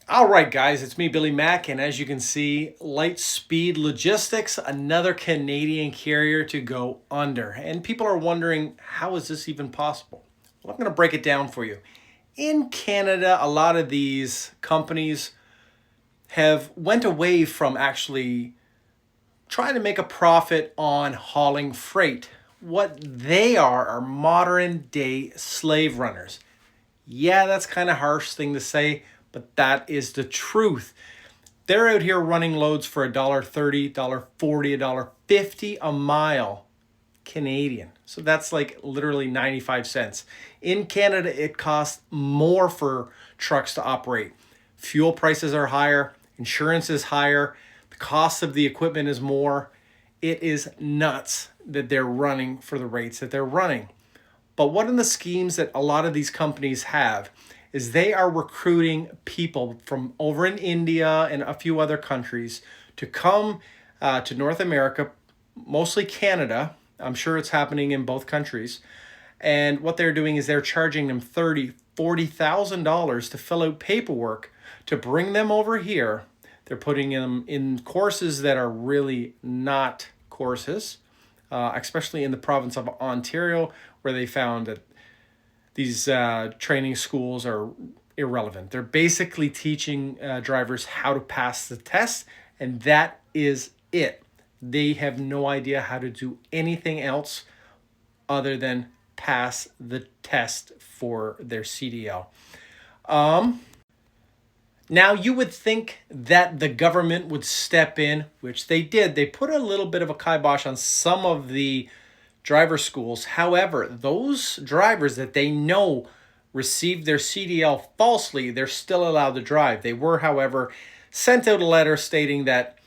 All right, guys, it's me, Billy Mack, and as you can see, Lightspeed Logistics, another Canadian carrier to go under. And people are wondering, how is this even possible? Well, I'm going to break it down for you. In Canada, a lot of these companies have went away from actually trying to make a profit on hauling freight. What they are modern day slave runners. Yeah, that's kind of harsh thing to say, but that is the truth. They're out here running loads for $1.30, $1.40, $1.50 a mile Canadian. So that's like literally 95 cents. In Canada, it costs more for trucks to operate. Fuel prices are higher, insurance is higher, the cost of the equipment is more. It is nuts that they're running for the rates that they're running. But one of the schemes that a lot of these companies have is they are recruiting people from over in India and a few other countries to come to North America, mostly Canada. I'm sure it's happening in both countries. And what they're doing is they're charging them $30,000, $40,000 to fill out paperwork to bring them over here. They're putting them in courses that are really not courses, especially in the province of Ontario, where they found that these training schools are irrelevant. They're basically teaching drivers how to pass the test, and that is it. They have no idea how to do anything else other than pass the test for their CDL. Now, you would think that the government would step in, which they did. They put a little bit of a kibosh on some of the driver schools. However, those drivers that they know received their CDL falsely, they're still allowed to drive. They were, however, sent out a letter stating that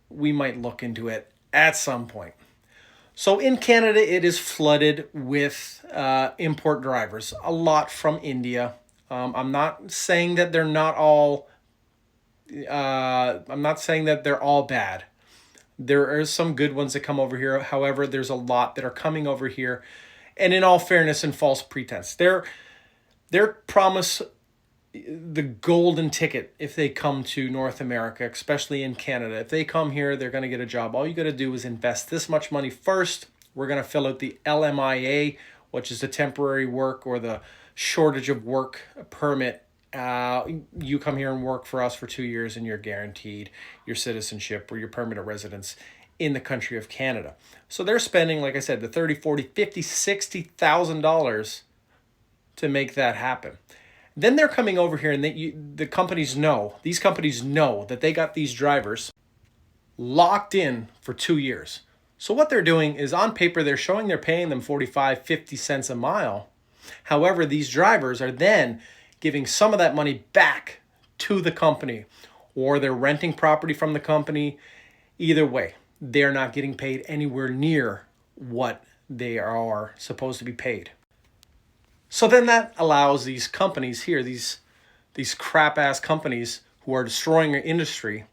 we might look into it at some point. So in Canada, it is flooded with import drivers, a lot from India. I'm not saying that they're not all. I'm not saying that they're all bad. There are some good ones that come over here. However, there's a lot that are coming over here, and in all fairness and false pretense, they're promised the golden ticket if they come to North America, especially in Canada. If they come here, they're going to get a job. All you got to do is invest this much money first. We're going to fill out the LMIA, which is the temporary work or the shortage of work permit. You come here and work for us for 2 years and you're guaranteed your citizenship or your permanent residence in the country of Canada. So they're spending, like I said, the 30, 40, 50, $60,000 to make that happen. Then they're coming over here and the companies know, these companies know that they got these drivers locked in for 2 years. So what they're doing is on paper, they're showing they're paying them 45, 50 cents a mile. However, these drivers are then giving some of that money back to the company, or they're renting property from the company. Either way, they're not getting paid anywhere near what they are supposed to be paid. So then that allows these companies here, these crap ass companies who are destroying our industry,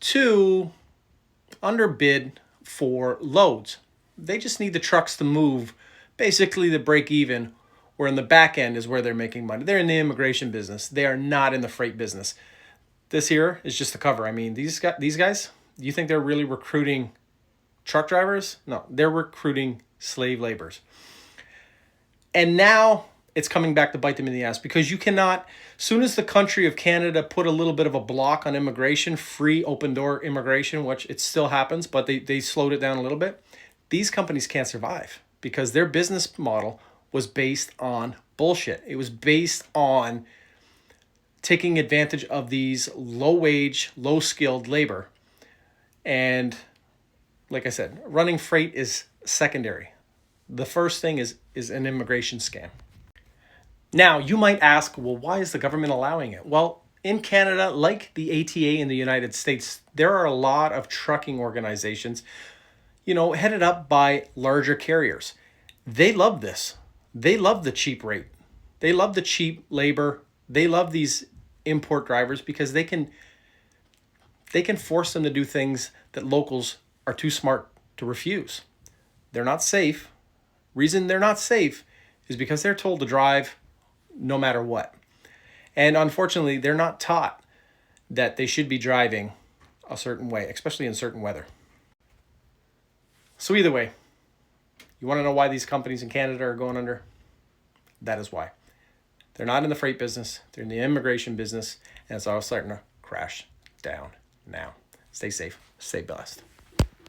to underbid for loads. They just need the trucks to move, basically to break even, where in the back end is where they're making money. They're in the immigration business. They are not in the freight business. This here is just a cover. I mean, these guys, do you think they're really recruiting truck drivers? No, they're recruiting slave laborers. And now it's coming back to bite them in the ass, because you cannot, soon as the country of Canada put a little bit of a block on immigration, free open door immigration, which it still happens, but they slowed it down a little bit, these companies can't survive because their business model was based on bullshit. It was based on taking advantage of these low wage, low skilled labor. And like I said, running freight is secondary. The first thing is an immigration scam. Now, you might ask, well, why is the government allowing it? Well, in Canada, like the ATA in the United States, there are a lot of trucking organizations, headed up by larger carriers. They love this. They love the cheap rate. They love the cheap labor. They love these import drivers because they can force them to do things that locals are too smart to refuse. They're not safe. Reason they're not safe is because they're told to drive no matter what. And unfortunately, they're not taught that they should be driving a certain way, especially in certain weather. So either way, you want to know why these companies in Canada are going under? That is why. They're not in the freight business. They're in the immigration business, and it's all starting to crash down now. Stay safe. Stay blessed.